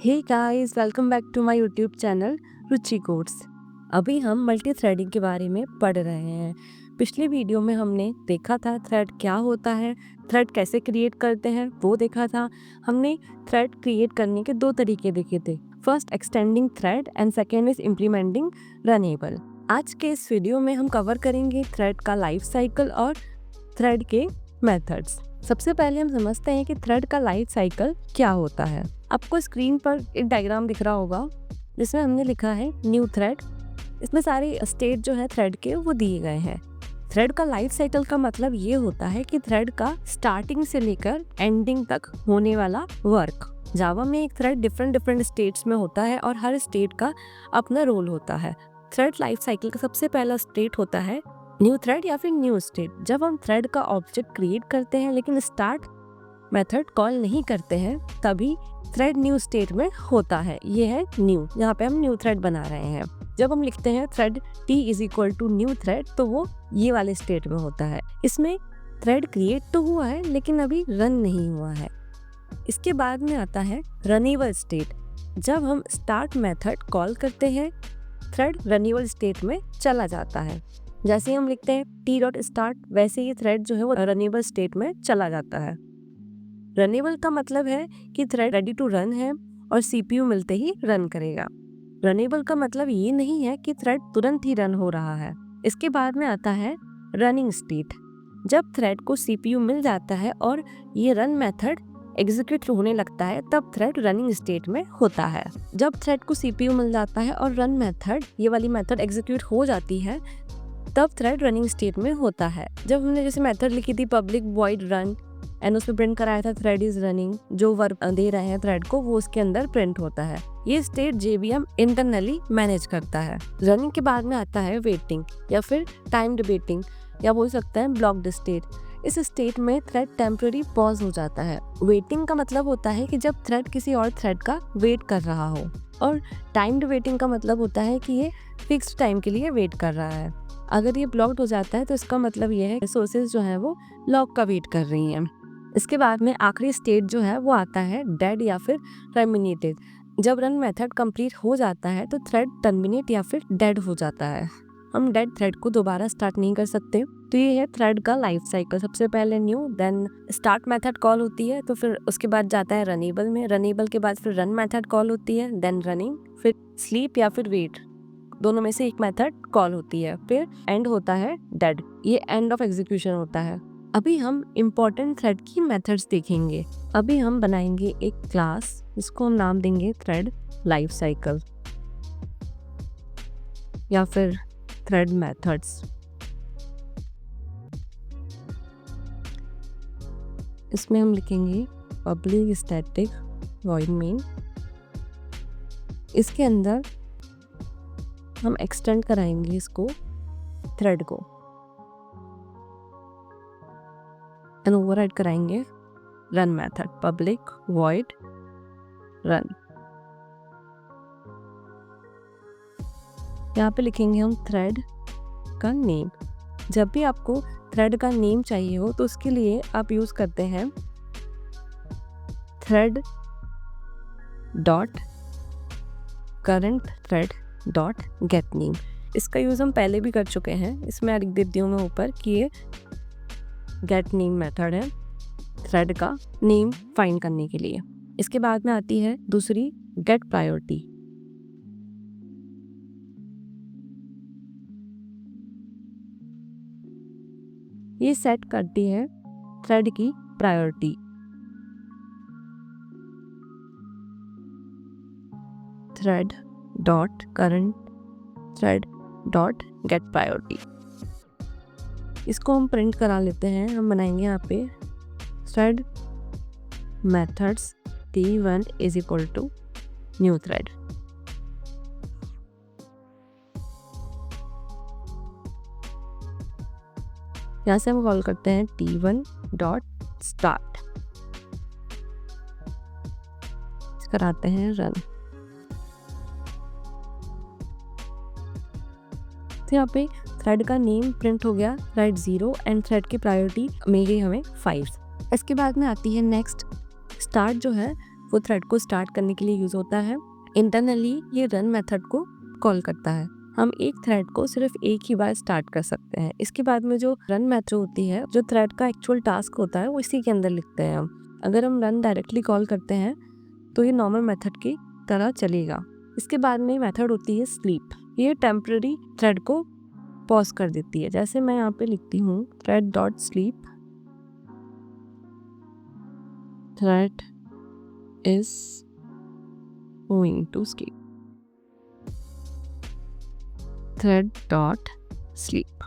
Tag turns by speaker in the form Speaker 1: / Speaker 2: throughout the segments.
Speaker 1: Hey guys, welcome back to my YouTube channel Ruchi codes. अभी हम multi threading के बारे में पढ़ रहे हैं। पिछले वीडियो में हमने देखा था थ्रेड क्या होता है, थ्रेड कैसे क्रिएट करते हैं वो देखा था। हमने थ्रेड क्रिएट करने के दो तरीके देखे थे, first extending thread and second is implementing runnable. आज के इस वीडियो में हम कवर करेंगे थ्रेड का लाइफ साइकिल और थ्रेड के मेथड्स। सबसे पहले हम समझते हैं कि थ्रेड का लाइफ साइकिल क्या होता है। आपको स्क्रीन पर एक डायग्राम दिख रहा होगा जिसमें हमने लिखा है न्यू थ्रेड। इसमें सारे स्टेट जो है थ्रेड के वो दिए गए हैं। थ्रेड का लाइफ साइकिल का मतलब ये होता है कि थ्रेड का स्टार्टिंग से लेकर एंडिंग तक होने वाला वर्क। जावा में एक थ्रेड डिफरेंट स्टेट्स में होता है और हर स्टेट का अपना रोल होता है। थ्रेड लाइफ साइकिल का सबसे पहला स्टेट होता है न्यू थ्रेड या फिर न्यू स्टेट। जब हम थ्रेड का ऑब्जेक्ट क्रिएट करते हैं लेकिन स्टार्ट मेथड कॉल नहीं करते हैं तभी थ्रेड न्यू स्टेट में होता है। ये है न्यू, यहाँ पे हम न्यू थ्रेड बना रहे हैं। जब हम लिखते हैं thread t is equal to new thread तो वो ये वाले स्टेट में होता है। इसमें थ्रेड क्रिएट तो हुआ है लेकिन अभी रन नहीं हुआ है। इसके बाद में आता है रनेबल स्टेट। जब हम स्टार्ट मेथड कॉल करते हैं थ्रेड रनेबल स्टेट में चला जाता है। जैसे ही हम लिखते हैं t डॉट स्टार्ट वैसे ही थ्रेड जो है वो रनेबल स्टेट में चला जाता है। रनेबल का मतलब है कि थ्रेड रेडी टू रन है और CPU मिलते ही रन करेगा। रनेबल का मतलब ये नहीं है कि थ्रेड तुरंत ही रन हो रहा है। इसके बाद में आता है रनिंग स्टेट। जब थ्रेड को CPU मिल जाता है और ये रन मेथड एग्जीक्यूट होने लगता है तब थ्रेड रनिंग स्टेट में होता है। जब थ्रेड को CPU मिल जाता है और रन मेथड ये वाली मेथड एग्जीक्यूट हो जाती है तब थ्रेड रनिंग स्टेट में होता है। जब हमने जैसे मेथड लिखी थी पब्लिक वॉइड रन एंड उसमें प्रिंट कराया था थ्रेड इज रनिंग, जो वर्क दे रहे हैं थ्रेड को वो उसके अंदर प्रिंट होता है। ये स्टेट JVM इंटरनली मैनेज करता है। रनिंग के बाद में आता है वेटिंग या फिर टाइम्ड वेटिंग या बोल सकते हैं ब्लॉक्ड स्टेट। इस स्टेट में थ्रेड टेम्पररी पॉज हो जाता है। वेटिंग का मतलब होता है कि जब थ्रेड किसी और थ्रेड का वेट कर रहा हो, और टाइम्ड वेटिंग का मतलब होता है कि ये फिक्स्ड टाइम के लिए वेट कर रहा है। अगर ये ब्लॉक्ड हो जाता है तो इसका मतलब ये है रिसोर्सेज जो है वो लॉक का वेट कर रही हैं। इसके बाद में आखिरी स्टेट जो है वो आता है डेड या फिर टर्मिनेटेड। जब रन मेथड कंप्लीट हो जाता है तो थ्रेड टर्मिनेट या फिर डेड हो जाता है। हम डेड थ्रेड को दोबारा स्टार्ट नहीं कर सकते। तो ये है थ्रेड का लाइफ साइकिल। सबसे पहले new, then start method call होती है, तो फिर उसके बाद जाता है रनेबल में, रनेबल के बाद फिर रन मेथड कॉल होती है, देन रनिंग, फिर स्लीप या फिर वेट, दोनों में से एक मेथड कॉल होती है, फिर एंड होता है डेड। ये एंड ऑफ एग्जीक्यूशन होता है। अभी हम इम्पोर्टेंट थ्रेड की मेथड्स देखेंगे। अभी हम बनाएंगे एक क्लास जिसको हम नाम देंगे थ्रेड लाइफ साइकिल या फिर थ्रेड मेथड्स। इसमें हम लिखेंगे पब्लिक स्टैटिक वॉइड मेन। इसके अंदर हम एक्सटेंड कराएंगे इसको थ्रेड को एंड ओवरराइड कराएंगे run method public void run. यहाँ पे लिखेंगे हम थ्रेड का नेम। जब भी आपको थ्रेड का नेम चाहिए हो तो उसके लिए आप यूज करते हैं thread dot current thread dot gate name. इसका यूज हम पहले भी कर चुके हैं। इसमें लिख देती हूँ मैं ऊपर कि ये गेट नेम मेथड है थ्रेड का नेम फाइंड करने के लिए। इसके बाद में आती है दूसरी गेट प्रायोरिटी। ये सेट करती है थ्रेड की priority. Thread dot current thread dot gate priority. इसको हम प्रिंट करा लेते हैं। हम बनाएंगे यहाँ पे thread methods t1 is equal to new thread. यहाँ से हम कॉल करते हैं t1 डॉट स्टार्ट, कराते हैं रन। तो यहाँ पे थ्रेड का नेम प्रिंट हो गया थ्रेड 0 एंड थ्रेड की प्रायोरिटी मिल गई हमें 5। इसके बाद में आती है नेक्स्ट। स्टार्ट जो है वो थ्रेड को स्टार्ट करने के लिए यूज़ होता है। इंटरनली ये रन मेथड को कॉल करता है। हम एक थ्रेड को सिर्फ एक ही बार स्टार्ट कर सकते हैं। इसके बाद में जो रन मेथड होती है, जो थ्रेड का एक्चुअल टास्क होता है, वो इसी के अंदर लिखते हैं हम। अगर हम रन डायरेक्टली कॉल करते हैं तो ये नॉर्मल मेथड की तरह चलेगा। इसके बाद में मेथड होती है स्लीप। ये टेम्पररी थ्रेड को पॉज कर देती है। जैसे मैं यहाँ पे लिखती हूँ thread dot sleep, thread is going to sleep, thread dot sleep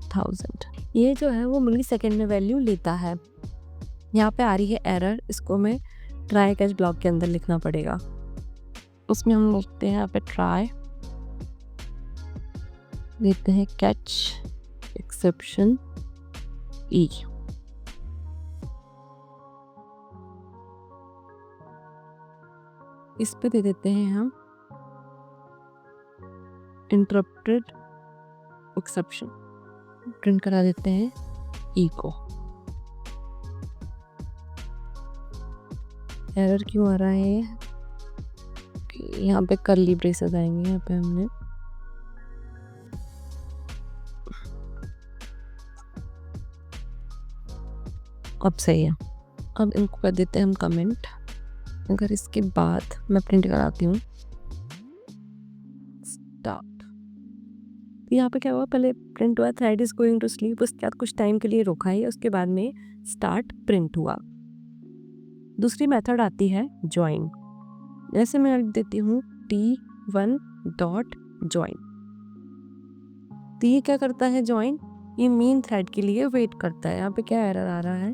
Speaker 1: 1000। ये जो है वो मिली सेकेंड में वैल्यू लेता है। यहाँ पे आ रही है एरर, इसको मैं ट्राई कैच ब्लॉक के अंदर लिखना पड़ेगा। उसमें हम लिखते हैं यहाँ पे ट्राई, देते हैं कैच एक्सेप्शन ई। इस पे दे देते हैं हम इंटरप्टेड एक्सेप्शन, प्रिंट करा देते हैं ई को। एरर क्यों आ रहा है? यहाँ पे कर्ली ब्रेसेस आएंगे। यहाँ पे हमने अब सही है। अब इनको कर देते हैं हम कमेंट। अगर इसके बाद मैं प्रिंट कराती हूँ स्टार्ट, यहाँ पे क्या हुआ, पहले प्रिंट हुआ thread is going to sleep, उसके बाद कुछ टाइम के लिए रोका है, उसके बाद में स्टार्ट प्रिंट हुआ। दूसरी मेथड आती है ज्वाइन। जैसे मैं लिख देती हूँ T1 डॉट ज्वाइन, तो ये क्या करता है ज्वाइन, ये मेन थ्रेड के लिए वेट करता है। यहाँ पे क्या एरर आ रहा है?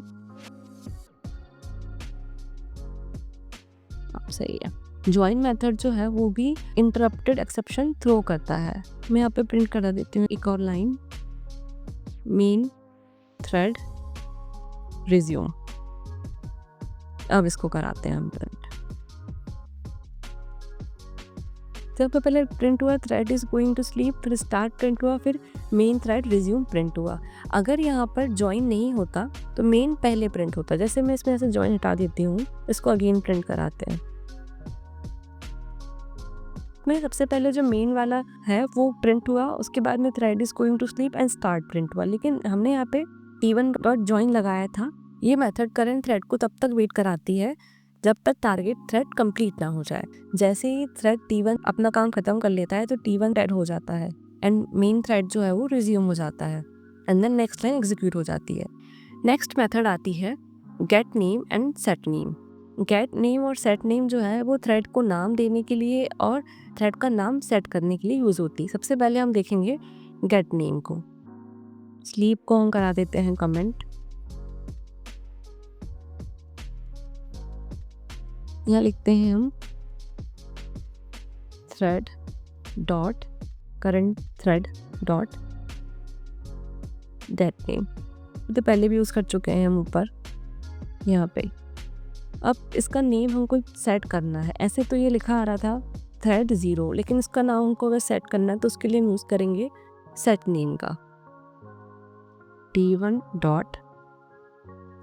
Speaker 1: अब सही है। ज्वाइन मेथड जो है वो भी इंटरप्टेड एक्सेप्शन थ्रो करता है। मैं यहाँ पे प्रिंट करा देती हूँ एक और लाइन, मेन थ्रेड रिज्यूम। अब इसको कराते हैं हम प्रिंट। जब पहले प्रिंट हुआ thread is going to sleep, फिर स्टार्ट प्रिंट हुआ, फिर मेन थ्रेड रिज्यूम प्रिंट हुआ। अगर यहाँ पर ज्वाइन नहीं होता तो मेन पहले प्रिंट होता। जैसे मैं इसमें ऐसे ज्वाइन हटा देती हूँ, इसको अगेन प्रिंट कराते हैं। मैं सबसे पहले जो मेन वाला है वो प्रिंट हुआ, उसके बाद में thread is going to sleep and start print हुआ। लेकिन हमने यहाँ पे T1 डॉट ज्वाइन लगाया था। ये मेथड करंट थ्रेड को तब तक वेट कराती है जब तक टारगेट थ्रेड कंप्लीट ना हो जाए। जैसे ही थ्रेड T1 अपना काम खत्म कर लेता है तो T1 डेड हो जाता है एंड मेन थ्रेड जो है वो रिज्यूम हो जाता है and then next line execute हो जाती है। नेक्स्ट मेथड आती है get name and set name. Get name और सेट नेम जो है वो थ्रेड को नाम देने के लिए और थ्रेड का नाम सेट करने के लिए यूज होती है। सबसे पहले हम देखेंगे गेट नेम को। स्लीप को हम करा देते हैं कमेंट। यहाँ लिखते हैं हम thread dot current thread dot gate name. तो पहले भी यूज कर चुके हैं हम ऊपर यहाँ पे। अब इसका नेम हमको सेट करना है। ऐसे तो ये लिखा आ रहा था थ्रेड 0, लेकिन इसका नाम हमको अगर सेट करना है तो उसके लिए हम यूज करेंगे सेट नेम का, T1 डॉट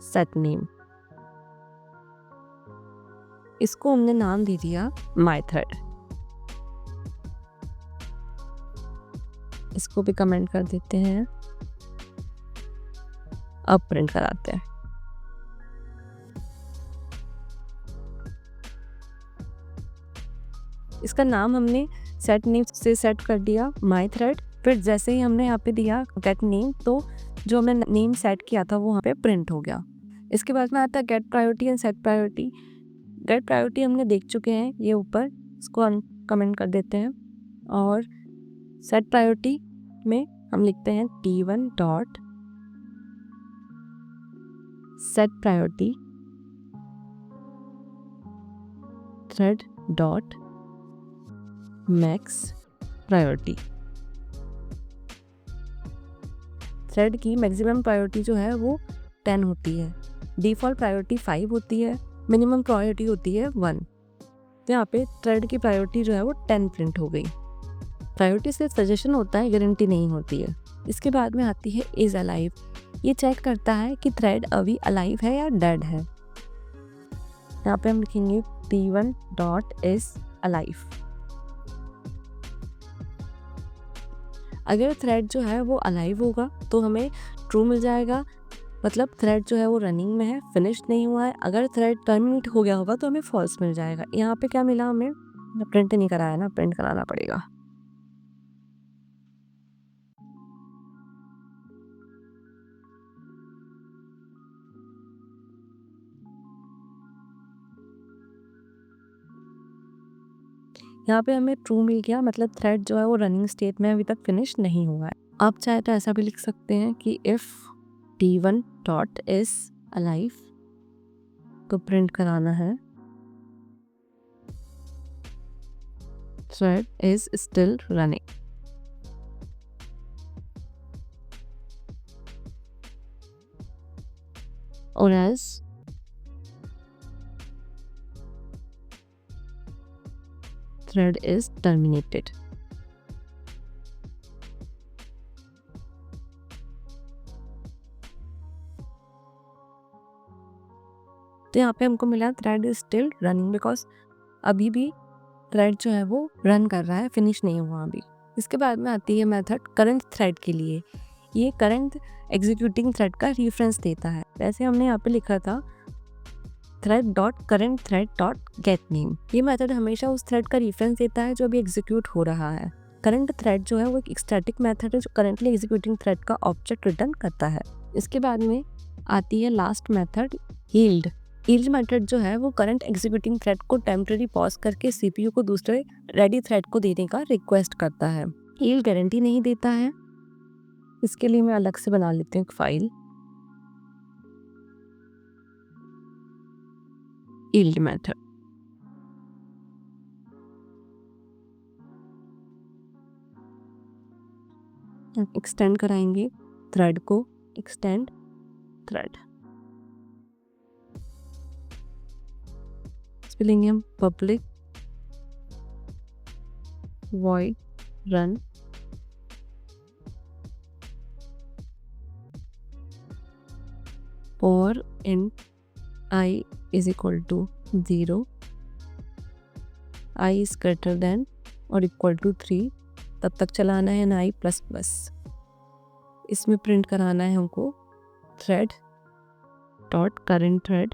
Speaker 1: सेट नेम। इसको हमने नाम दे दिया माई थ्रेड। इसको भी कमेंट कर देते हैं। अब प्रिंट कराते हैं। इसका नाम हमने सेट नेम से सेट कर दिया माई थ्रेड। फिर जैसे ही हमने यहाँ पे दिया गेट नेम, तो जो हमने नेम सेट किया था वो वहाँ पे प्रिंट हो गया। इसके बाद में आता है get priority and set priority. Get priority हमने देख चुके हैं ये ऊपर, इसको हम कमेंट कर देते हैं। और सेट प्रायोरिटी में हम लिखते हैं T1 dot set priority thread dot max priority. Thread की मैक्सिमम प्रायोरिटी जो है वो 10 होती है, डिफ़ॉल्ट प्रायोरिटी 5 होती है, मिनिमम प्रायोरिटी होती है 1। तो यहाँ पे थ्रेड की प्रायोरिटी जो है वो 10 प्रिंट हो गई। प्रायोरिटी से सजेशन होता है, गारंटी नहीं होती है। इसके बाद में आती है इज अलाइव। ये चेक करता है कि थ्रेड अभी अलाइव है या डेड है। यहाँ पे हम लिखेंगे t1 डॉट is alive। अगर थ्रेड जो है वो अलाइव होगा तो हमें ट्रू मिल जाएगा, मतलब थ्रेड जो है वो रनिंग में है, फिनिश नहीं हुआ है। अगर थ्रेड टर्मिनेट हो गया होगा तो हमें फॉल्स मिल जाएगा। यहाँ पे क्या मिला हमें, प्रिंट नहीं कराया ना, प्रिंट कराना पड़ेगा। यहाँ पे हमें ट्रू मिल गया, मतलब थ्रेड जो है वो रनिंग स्टेट में अभी तक फिनिश नहीं हुआ है। आप चाहे तो ऐसा भी लिख सकते हैं कि if t1 dot is alive, तो प्रिंट कराना है thread is still running। और as thread is terminated। तो यहाँ पे हमको मिला thread is still running, because अभी भी थ्रेड जो है वो रन कर रहा है, फिनिश नहीं हुआ अभी। इसके बाद में आती है मेथड करंट थ्रेड के लिए। ये करंट एग्जीक्यूटिंग थ्रेड का रेफरेंस देता है। वैसे हमने यहाँ पे लिखा था thread dot current thread dot gate name. ये मेथड हमेशा उस थ्रेड का रेफरेंस देता है जो अभी एग्जीक्यूट हो रहा है। करंट थ्रेड जो है वो एक स्टैटिक मेथड है जो करंटली एग्जीक्यूटिंग थ्रेड का ऑब्जेक्ट रिटर्न करता है। इसके बाद में आती है last method yield. Yield method जो है वो करंट एग्जीक्यूटिंग थ्रेड को टेम्पररी पॉज करके सीपीयू को दूसरे रेडी थ्रेड को देने का रिक्वेस्ट करता है। यील्ड गारंटी नहीं देता है, इसके लिए मैं अलग से बना लेती हूँ एक फाइल, यील्ड मेथड। एक्सटेंड कराएंगे थ्रेड को, एक्सटेंड थ्रेड, लेंगे हम public void run for int I is equal to 0, I is greater than और equal to 3, तब तक चलाना है i प्लस प्लस। इसमें प्रिंट कराना है हमको thread dot current thread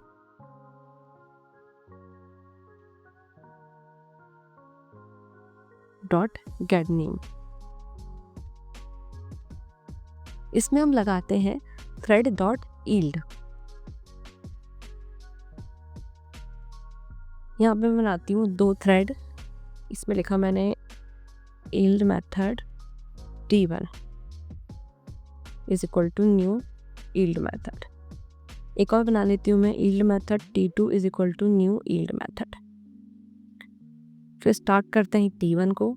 Speaker 1: dot gate name. इसमें हम लगाते हैं थ्रेड डॉट यील्ड। यहाँ पे मैं बनाती हूँ 2 थ्रेड। इसमें लिखा मैंने yield method t1 is equal to new yield method. एक और बना लेती हूँ मैं yield method t2 is equal to new yield method. फिर स्टार्ट करते हैं t1 को,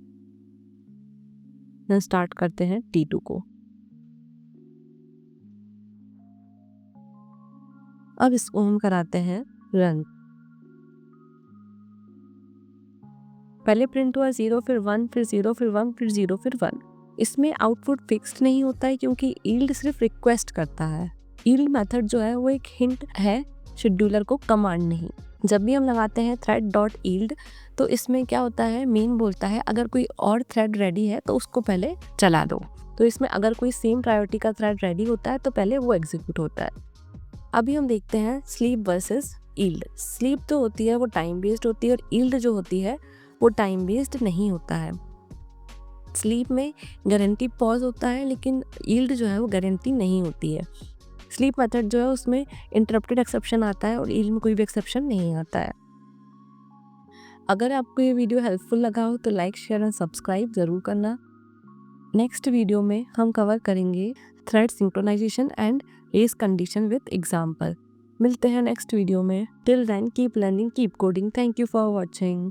Speaker 1: देन स्टार्ट करते हैं t2 को। अब इसको हम कराते हैं रन। पहले प्रिंट हुआ 0 फिर 1 फिर 0 फिर 1 फिर 0 फिर 1। इसमें आउटपुट फिक्स्ड नहीं होता है क्योंकि यील्ड सिर्फ रिक्वेस्ट करता है। यील्ड मेथड जो है वो एक हिंट है शेड्यूलर को, कमांड नहीं। जब भी हम लगाते हैं थ्रेड डॉट यील्ड तो इसमें क्या होता है, मेन बोलता है अगर कोई और थ्रेड रेडी है तो उसको पहले चला दो। तो इसमें अगर कोई सेम प्रायोरिटी का थ्रेड रेडी होता है तो पहले वो एग्जीक्यूट होता है। अभी हम देखते हैं स्लीप वर्सेस यील्ड। स्लीप तो होती है वो टाइम बेस्ड होती है और यील्ड जो होती है वो टाइम बेस्ड नहीं होता है। स्लीप में गारंटी पॉज होता है लेकिन यील्ड जो है वो गारंटी नहीं होती है। स्लीप मेथड जो है उसमें इंटरप्टेड एक्सेप्शन आता है और यील्ड में कोई भी एक्सेप्शन नहीं आता है। अगर आपको ये वीडियो हेल्पफुल लगा हो तो लाइक शेयर एंड सब्सक्राइब ज़रूर करना। नेक्स्ट वीडियो में हम कवर करेंगे thread synchronization and race condition with example. मिलते हैं नेक्स्ट वीडियो में। Till then keep learning, keep coding. Thank you for watching.